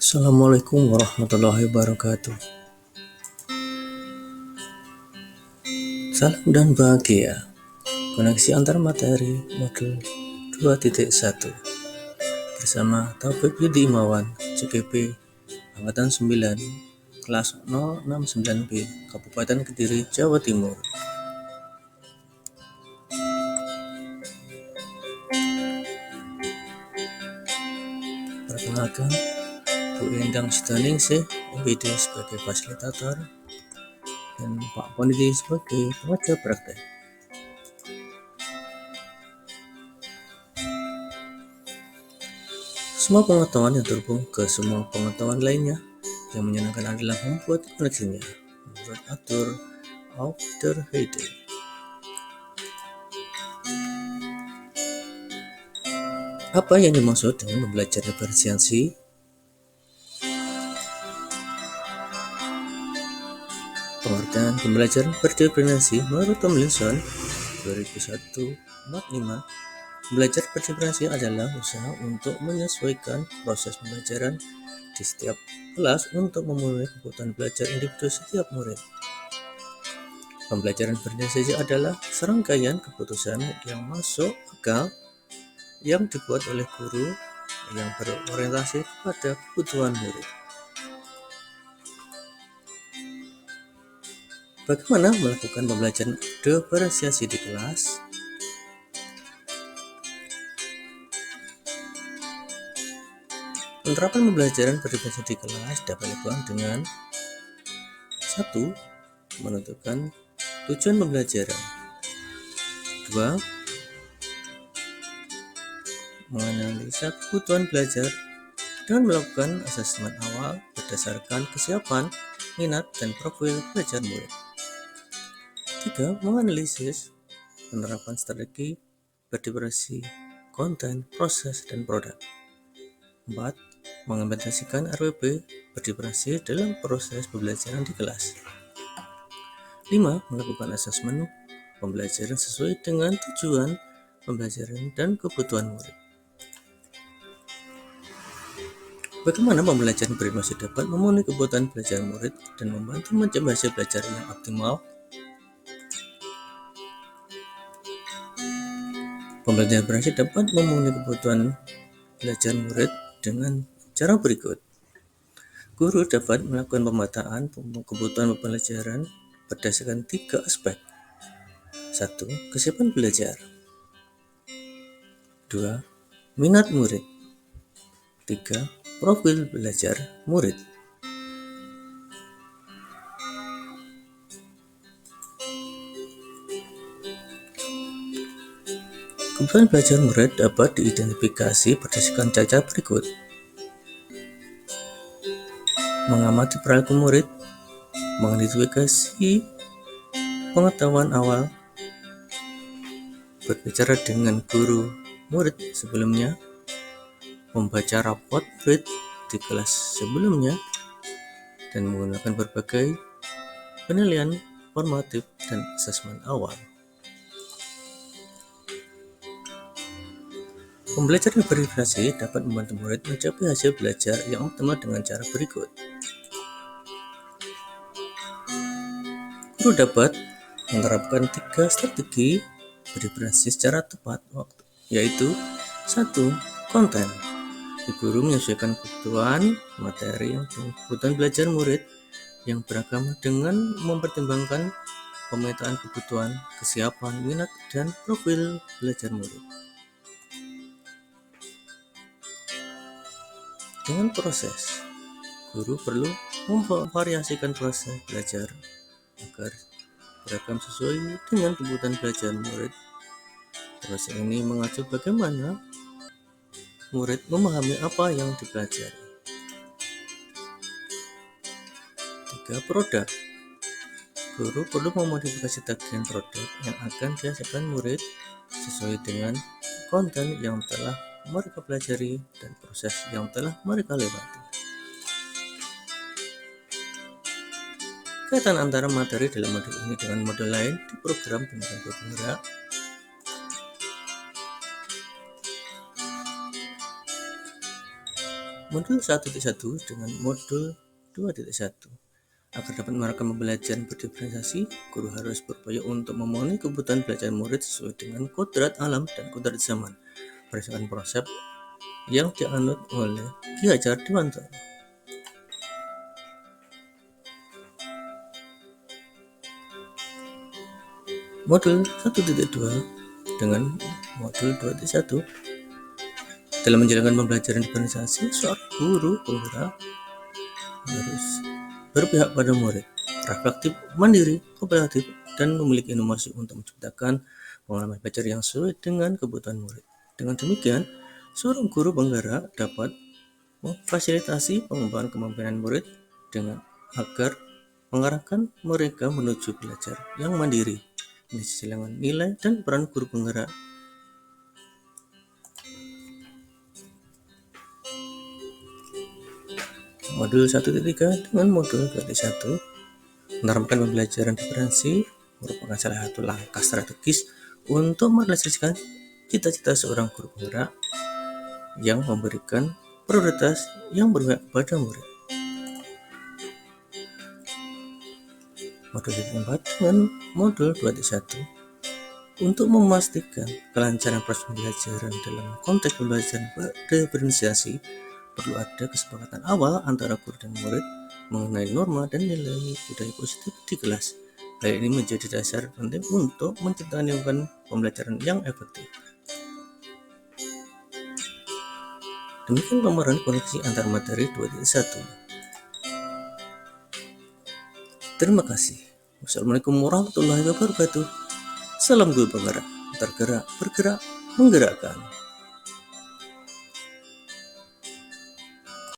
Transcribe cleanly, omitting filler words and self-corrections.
Assalamualaikum warahmatullahi wabarakatuh. Salam dan bahagia. Koneksi antar materi modul 2.1 bersama Taufik Yudi Imawan, CGP Angkatan 9, kelas 069B, Kabupaten Kediri, Jawa Timur. Perkenalkan, Bu Endang Sitaningsih, MPD sebagai fasilitator, dan Pak Ponidi sebagai pengajar praktek. Semua pengetahuan yang terhubung ke semua pengetahuan lainnya. Yang menyenangkan adalah membuat koneksinya, menurut Arthur Aufderheide. Apa yang dimaksud dengan belajar diferensiasi? Pengertian pembelajaran berdiferensiasi menurut Tomlinson 2001-45, belajar berdiferensiasi adalah usaha untuk menyesuaikan proses pembelajaran di setiap kelas untuk memenuhi kebutuhan belajar individu setiap murid. Pembelajaran berdiferensiasi adalah serangkaian keputusan yang masuk akal yang dibuat oleh guru yang berorientasi pada kebutuhan murid. Bagaimana melakukan pembelajaran diferensiasi di kelas? Penerapan pembelajaran berdiferensiasi di kelas dapat dilakukan dengan 1. Menentukan tujuan pembelajaran. 2. Menganalisa kebutuhan belajar dengan melakukan asesmen awal berdasarkan kesiapan, minat, dan profil belajar murid. 3. Menganalisis penerapan strategi berdiferensiasi konten, proses, dan produk. 4. Mengimplementasikan RWP berdiferensiasi dalam proses pembelajaran di kelas. 5. Melakukan asesmen pembelajaran sesuai dengan tujuan pembelajaran dan kebutuhan murid. Bagaimana pembelajaran berinovasi dapat memenuhi kebutuhan belajar murid dan membantu mencapai hasil belajar yang optimal? Pembelajaran berinovasi dapat memenuhi kebutuhan belajar murid dengan cara berikut. Guru dapat melakukan pemetaan kebutuhan pembelajaran berdasarkan 3 aspek. 1. Kesiapan belajar. 2. Minat murid. 3. Profil belajar murid. Kebutuhan belajar murid dapat diidentifikasi berdasarkan cara berikut. Mengamati perilaku murid, mengidentifikasi pengetahuan awal, berbicara dengan guru murid sebelumnya, membaca rapot murid di kelas sebelumnya, dan menggunakan berbagai penilaian formatif dan asesmen awal. Pembelajaran berdiferensiasi dapat membantu murid mencapai hasil belajar yang optimal dengan cara berikut. Guru dapat menerapkan 3 strategi berdiferensiasi secara tepat waktu, yaitu 1. Konten. Guru menyesuaikan kebutuhan materi dan kebutuhan belajar murid yang beragam dengan mempertimbangkan pemetaan kebutuhan, kesiapan, minat, dan profil belajar murid. Dengan proses, guru perlu memvariasikan proses belajar agar beragam sesuai dengan kebutuhan belajar murid. Proses ini mengacu bagaimana murid memahami apa yang dipelajari. 3. Produk. Guru perlu memodifikasi tagihan produk yang akan dihasilkan murid sesuai dengan konten yang telah mereka pelajari dan proses yang telah mereka lewati. Kaitan antara materi dalam modul ini dengan modul lain di program pendidikan berpenggerak. modul 1.1 dengan modul 2.1. Agar dapat menerapkan pembelajaran berdiferensiasi, guru harus berupaya untuk memenuhi kebutuhan belajar murid sesuai dengan kodrat alam dan kodrat zaman, berdasarkan konsep yang dianut oleh Ki Hajar Dewantara. Modul 1.2 dengan modul 2.1. Dalam menjalankan pembelajaran diferensiasi, seorang guru penggerak harus berpihak pada murid, reflektif, mandiri, kooperatif, dan memiliki inovasi untuk menciptakan pengalaman belajar yang sesuai dengan kebutuhan murid. Dengan demikian, seorang guru penggerak dapat memfasilitasi pengembangan kemampuan murid dengan agar mengarahkan mereka menuju belajar yang mandiri. Ini silangan nilai dan peran guru penggerak. Modul 1.3 dengan modul 2.1 menerapkan pembelajaran diferensi merupakan salah satu langkah strategis untuk merealisasikan cita-cita seorang guru penggerak yang memberikan prioritas yang berpihak kepada murid. Modul 4 dengan modul 2.1 untuk memastikan kelancaran proses pembelajaran dalam konteks pembelajaran berdiferensiasi, perlu ada kesepakatan awal antara guru dan murid mengenai norma dan nilai budaya positif di kelas. Hal ini menjadi dasar penting untuk menciptakan lingkungan pembelajaran yang efektif. Demikian pemaparan koneksi antar materi 2.1. Terima kasih. Wassalamualaikum warahmatullahi wabarakatuh. Salam guru penggerak, tergerak, bergerak, menggerakkan.